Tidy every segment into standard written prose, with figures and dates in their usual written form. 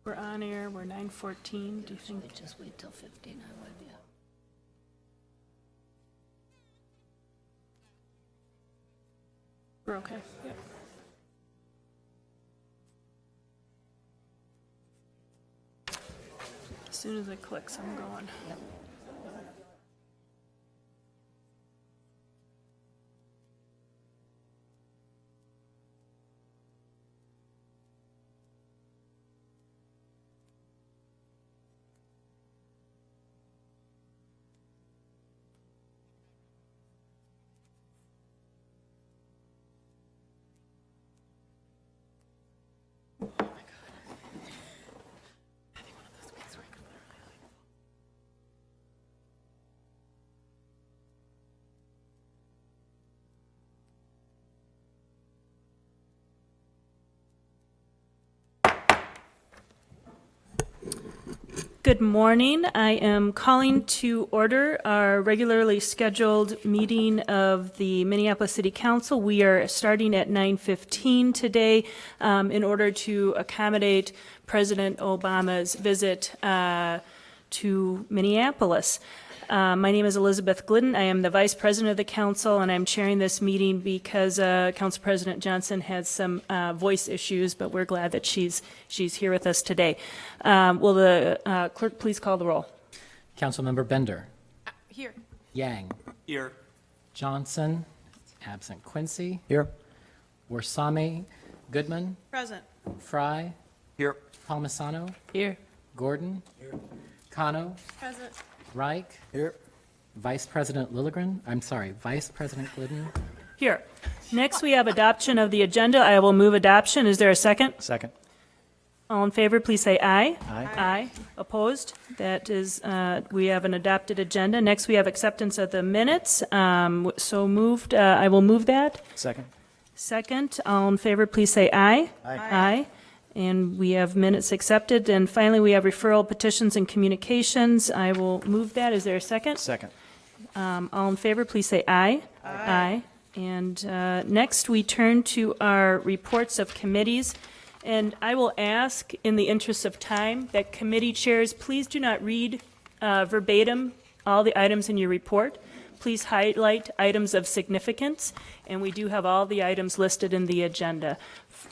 We're on air, we're 9:14, do you think? Just wait till 15, I would, yeah. We're okay, yeah. As soon as it clicks, I'm going. Good morning. I am calling to order our regularly scheduled meeting of the Minneapolis City Council. We are starting at 9:15 today in order to accommodate President Obama's visit to Minneapolis. My name is Elizabeth Glidden. I am the Vice President of the Council, and I'm chairing this meeting because Council President Johnson has some voice issues, but we're glad that she's here with us today. Will the clerk please call the roll? Councilmember Bender. Here. Yang. Here. Johnson. Absent. Quincy. Here. Warsame. Goodman. Present. Fry. Here. Palmisano. Here. Gordon. Here. Kano. Present. Reich. Here. Vice President Vice President Glidden. Here. Next, we have adoption of the agenda. I will move adoption. Is there a second? Second. All in favor, please say aye. Aye. Aye. Opposed? That is, we have an adopted agenda. Next, we have acceptance of the minutes. So moved. I will move that. Second. Second. All in favor, please say aye. Aye. Aye. And we have minutes accepted. And finally, we have referral petitions and communications. I will move that. Is there a second? Second. All in favor, please say aye. Aye. And next, we turn to our reports of committees. And I will ask, in the interest of time, that committee chairs, please do not read verbatim all the items in your report. Please highlight items of significance, and we do have all the items listed in the agenda.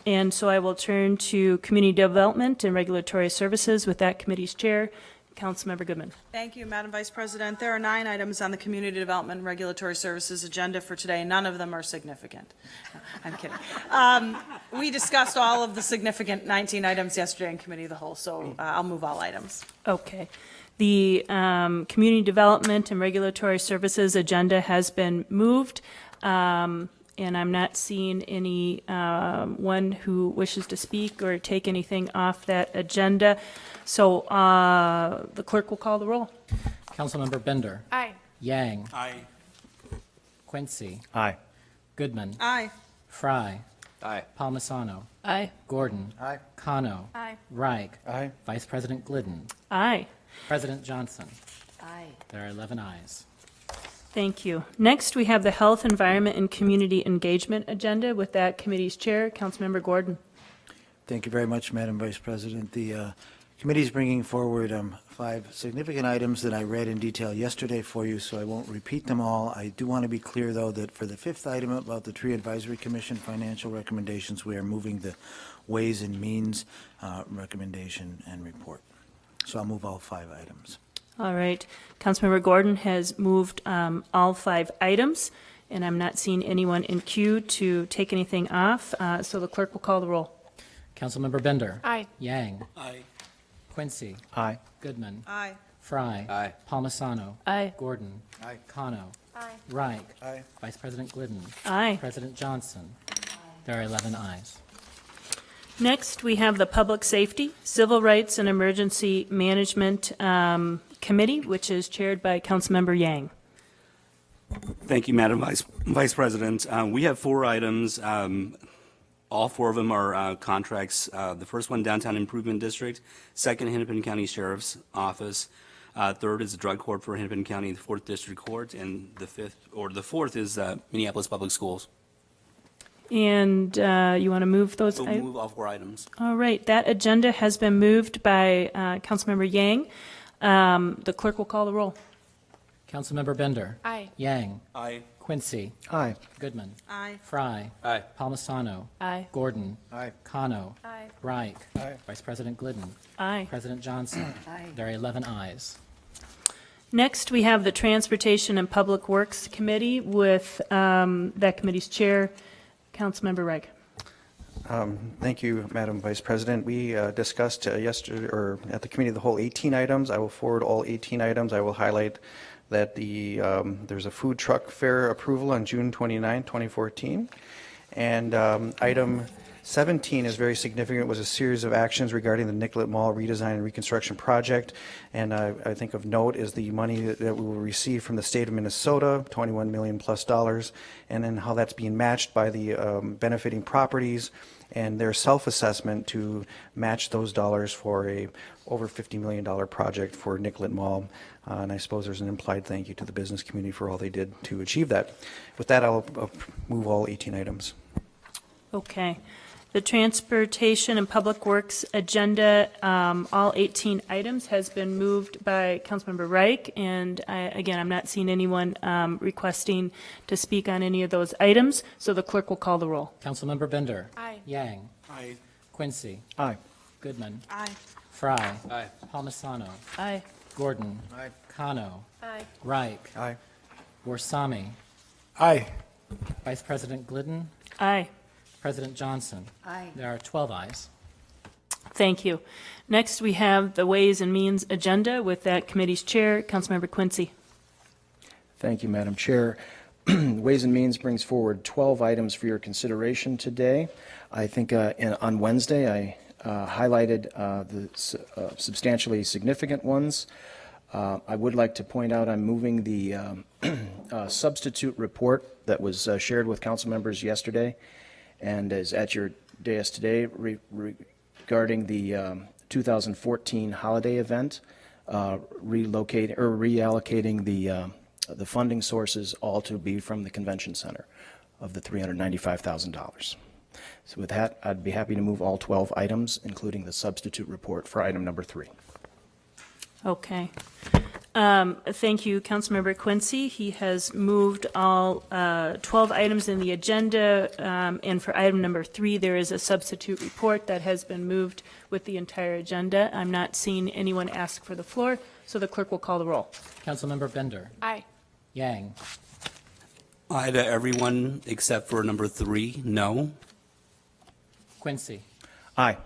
And so I will turn to Community Development and Regulatory Services with that committee's chair, Councilmember Goodman. Thank you, Madam Vice President. There are 9 items on the Community Development and Regulatory Services agenda for today. None of them are significant. No, I'm kidding. We discussed all of the significant 19 items yesterday in Committee of the Whole, so I'll move all items. Okay. The Community Development and Regulatory Services agenda has been moved, and I'm not seeing any one who wishes to speak or take anything off that agenda. So the clerk will call the roll. Councilmember Bender. Aye. Yang. Aye. Quincy. Aye. Goodman. Aye. Fry. Aye. Palmisano. Aye. Gordon. Aye. Kano. Aye. Reich. Aye. Vice President Glidden. Aye. President Johnson. Aye. There are 11 ayes. Thank you. Next, we have the Health, Environment, and Community Engagement agenda with that committee's chair, Councilmember Gordon. Thank you very much, Madam Vice President. The committee is bringing forward 5 significant items that I read in detail yesterday for you, so I won't repeat them all. I do want to be clear, though, that for the 5th item about the Tree Advisory Commission financial recommendations, we are moving the Ways and Means recommendation and report. So I'll move all 5 items. All right. Councilmember Gordon has moved all 5 items, and I'm not seeing anyone in queue to take anything off, so the clerk will call the roll. Councilmember Bender. Aye. Yang. Aye. Quincy. Aye. Goodman. Aye. Fry. Aye. Palmisano. Aye. Gordon. Aye. Kano. Aye. Reich. Aye. Vice President Glidden. Aye. President Johnson. There are 11 ayes. Next, we have the Public Safety, Civil Rights, and Emergency Management Committee, which is chaired by Councilmember Yang. Thank you, Madam Vice President. We have 4 items. All 4 of them are contracts. The first one, Downtown Improvement District. Second, Hennepin County Sheriff's Office. Third is the Drug Court for Hennepin County, the 4th District Court, and the 4th is Minneapolis Public Schools. And you want to move those? We'll move all 4 items. All right, that agenda has been moved by Councilmember Yang. The clerk will call the roll. Councilmember Bender. Aye. Yang. Aye. Quincy. Aye. Goodman. Aye. Fry. Aye. Palmisano. Aye. Gordon. Aye. Kano. Aye. Reich. Aye. Vice President Glidden. Aye. President Johnson. Aye. There are 11 ayes. Next, we have the Transportation and Public Works Committee with that committee's chair, Councilmember Reich. Thank you, Madam Vice President. We discussed yesterday, or at the Committee of the Whole, 18 items. I will forward all 18 items. I will highlight that there's a food truck fare approval on June 29, 2014. And item 17 is very significant. It was a series of actions regarding the Nicollet Mall redesign and reconstruction project. And I think of note is the money that we will receive from the state of Minnesota, $21 million plus, and then how that's being matched by the benefiting properties and their self-assessment to match those dollars for a over $50 million project for Nicollet Mall. And I suppose there's an implied thank you to the business community for all they did to achieve that. With that, I'll move all 18 items. Okay. The Transportation and Public Works agenda, all 18 items, has been moved by Councilmember Reich, and again, I'm not seeing anyone requesting to speak on any of those items, so the clerk will call the roll. Councilmember Bender. Aye. Yang. Aye. Quincy. Aye. Goodman. Aye. Fry. Aye. Palmisano. Aye. Gordon. Aye. Kano. Aye. Reich. Aye. Warsami. Aye. Vice President Glidden. Aye. President Johnson. Aye. There are 12 ayes. Thank you. Next, we have the Ways and Means agenda with that committee's chair, Councilmember Quincy. Thank you, Madam Chair. Ways and Means brings forward 12 items for your consideration today. I think on Wednesday I highlighted the substantially significant ones. I would like to point out I'm moving the substitute report that was shared with council members yesterday and is at your dais today regarding the 2014 holiday event, reallocating the funding sources all to be from the convention center of the $395,000. So with that, I'd be happy to move all 12 items, including the substitute report for item number 3. Okay. Thank you, Councilmember Quincy. He has moved all 12 items in the agenda, and for item number 3, there is a substitute report that has been moved with the entire agenda. I'm not seeing anyone ask for the floor, so the clerk will call the roll. Councilmember Bender. Aye. Yang. Aye to everyone except for number 3, no. Quincy. Aye.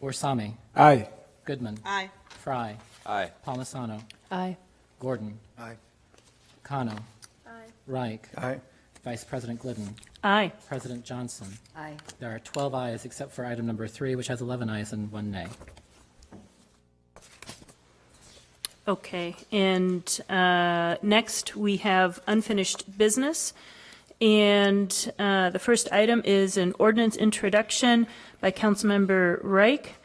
Warsami. Aye. Goodman. Aye. Fry. Aye. Palmisano. Aye. Gordon. Aye. Kano. Aye. Reich. Aye. Vice President Glidden. Aye. President Johnson. Aye. There are 12 ayes except for item number 3, which has 11 ayes and 1 nay. Okay, and next we have unfinished business. And the first item is an ordinance introduction by Councilmember Reich,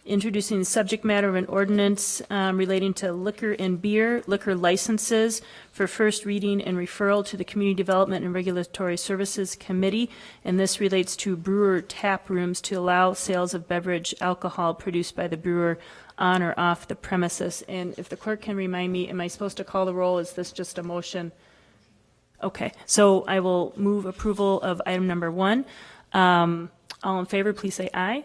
introducing the subject matter of an ordinance relating to liquor and beer liquor licenses for first reading and referral to the Community Development and Regulatory Services Committee. And this relates to brewer tap rooms to allow sales of beverage alcohol produced by the brewer on or off the premises. And if the clerk can remind me, am I supposed to call the roll? Is this just a motion? Okay, so I will move approval of item number 1. All in favor, please say aye.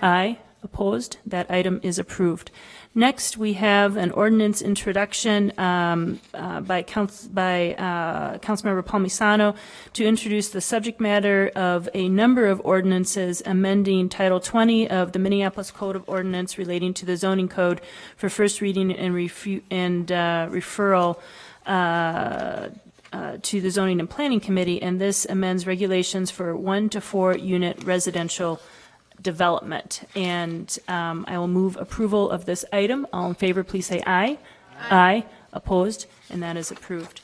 Aye. Opposed? That item is approved. Next, we have an ordinance introduction by Councilmember Palmisano to introduce the subject matter of a number of ordinances amending Title 20 of the Minneapolis Code of Ordinance relating to the zoning code for first reading and referral to the Zoning and Planning Committee, and this amends regulations for 1 to 4 unit residential development. And I will move approval of this item. All in favor, please say aye. Aye. Opposed? And that is approved.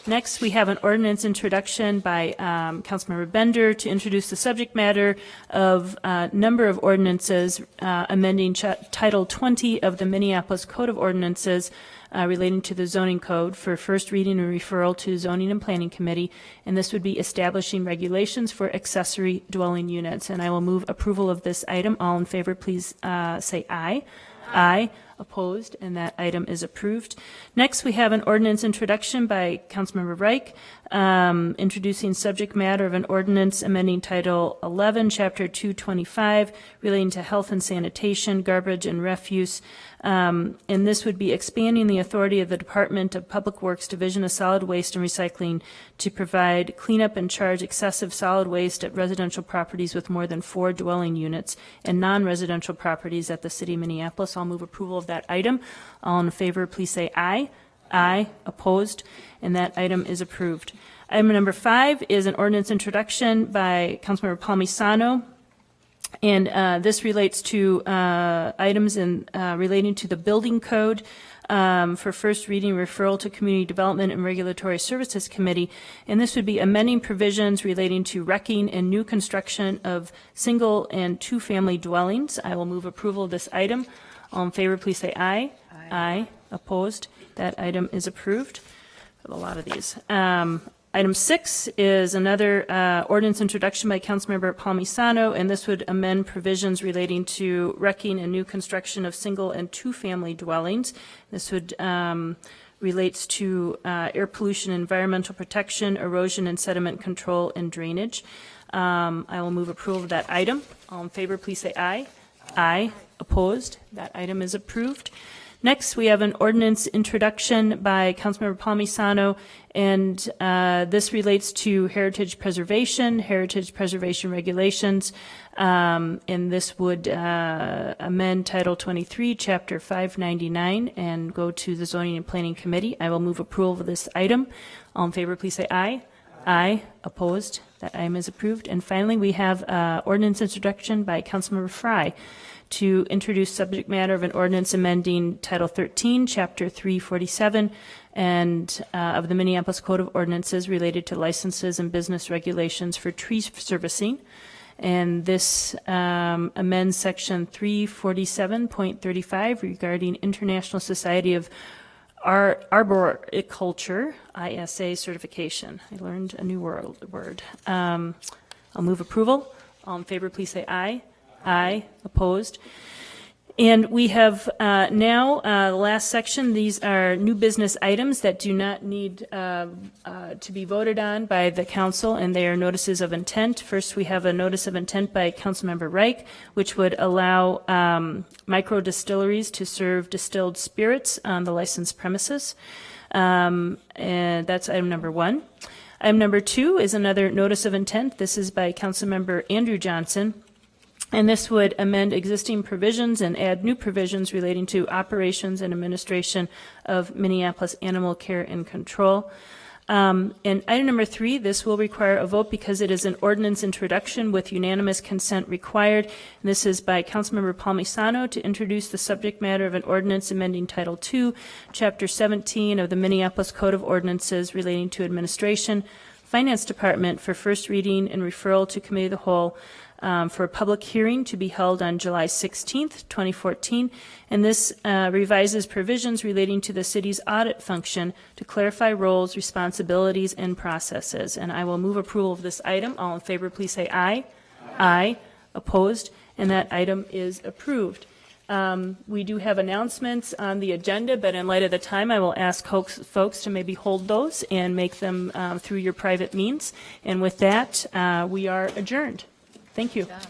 Next, we have an ordinance introduction by Councilmember Bender to introduce the subject matter of a number of ordinances amending Title 20 of the Minneapolis Code of Ordinances relating to the zoning code for first reading and referral to Zoning and Planning Committee, and this would be establishing regulations for accessory dwelling units. And I will move approval of this item. All in favor, please say aye. Aye. Opposed, and that item is approved. Next, we have an ordinance introduction by Councilmember Reich, introducing subject matter of an ordinance amending Title 11, Chapter 225, relating to health and sanitation, garbage and refuse. And this would be expanding the authority of the Department of Public Works Division of Solid Waste and Recycling to provide cleanup and charge excessive solid waste at residential properties with more than 4 dwelling units and non-residential properties at the city of Minneapolis. I'll move approval of that item. All in favor, please say aye. Aye. Opposed, and that item is approved. Item number 5 is an ordinance introduction by Councilmember Palmisano. And this relates to items relating to the building code for first reading, referral to Community Development and Regulatory Services Committee. And this would be amending provisions relating to wrecking and new construction of single and two-family dwellings. I will move approval of this item. All in favor, please say aye. Aye. Opposed? That item is approved. I have a lot of these. Item 6 is another ordinance introduction by Councilmember Palmisano, and this would amend provisions relating to wrecking and new construction of single and two-family dwellings. This would relates to air pollution, environmental protection, erosion and sediment control, and drainage. I will move approval of that item. All in favor, please say aye. Aye. Opposed? That item is approved. Next, we have an ordinance introduction by Councilmember Palmisano, and this relates to heritage preservation regulations, and this would amend Title 23, Chapter 599, and go to the Zoning and Planning Committee. I will move approval of this item. All in favor, please say aye. Aye. Opposed? That item is approved. And finally, we have ordinance introduction by Councilmember Fry to introduce subject matter of an ordinance amending Title 13, Chapter 347, and of the Minneapolis Code of Ordinances related to licenses and business regulations for tree servicing. And this amends Section 347.35 regarding International Society of Arboriculture, ISA certification. I learned a new word. I'll move approval. All in favor, please say aye. Aye. Opposed? And we have now the last section. These are new business items that do not need to be voted on by the council, and they are notices of intent. First, we have a notice of intent by Councilmember Reich, which would allow micro distilleries to serve distilled spirits on the licensed premises. And that's item number 1. Item number 2 is another notice of intent. This is by Councilmember Andrew Johnson. And this would amend existing provisions and add new provisions relating to operations and administration of Minneapolis Animal Care and Control. And item number 3, this will require a vote because it is an ordinance introduction with unanimous consent required. And this is by Councilmember Palmisano to introduce the subject matter of an ordinance amending Title 2, Chapter 17 of the Minneapolis Code of Ordinances relating to administration, Finance Department for first reading and referral to Committee of the Whole. For a public hearing to be held on July 16th, 2014, and this revises provisions relating to the city's audit function to clarify roles, responsibilities, and processes. And I will move approval of this item. All in favor, please say aye. Aye. Opposed? And that item is approved. We do have announcements on the agenda, but in light of the time, I will ask folks to maybe hold those and make them through your private means. And with that, we are adjourned. Thank you. Done.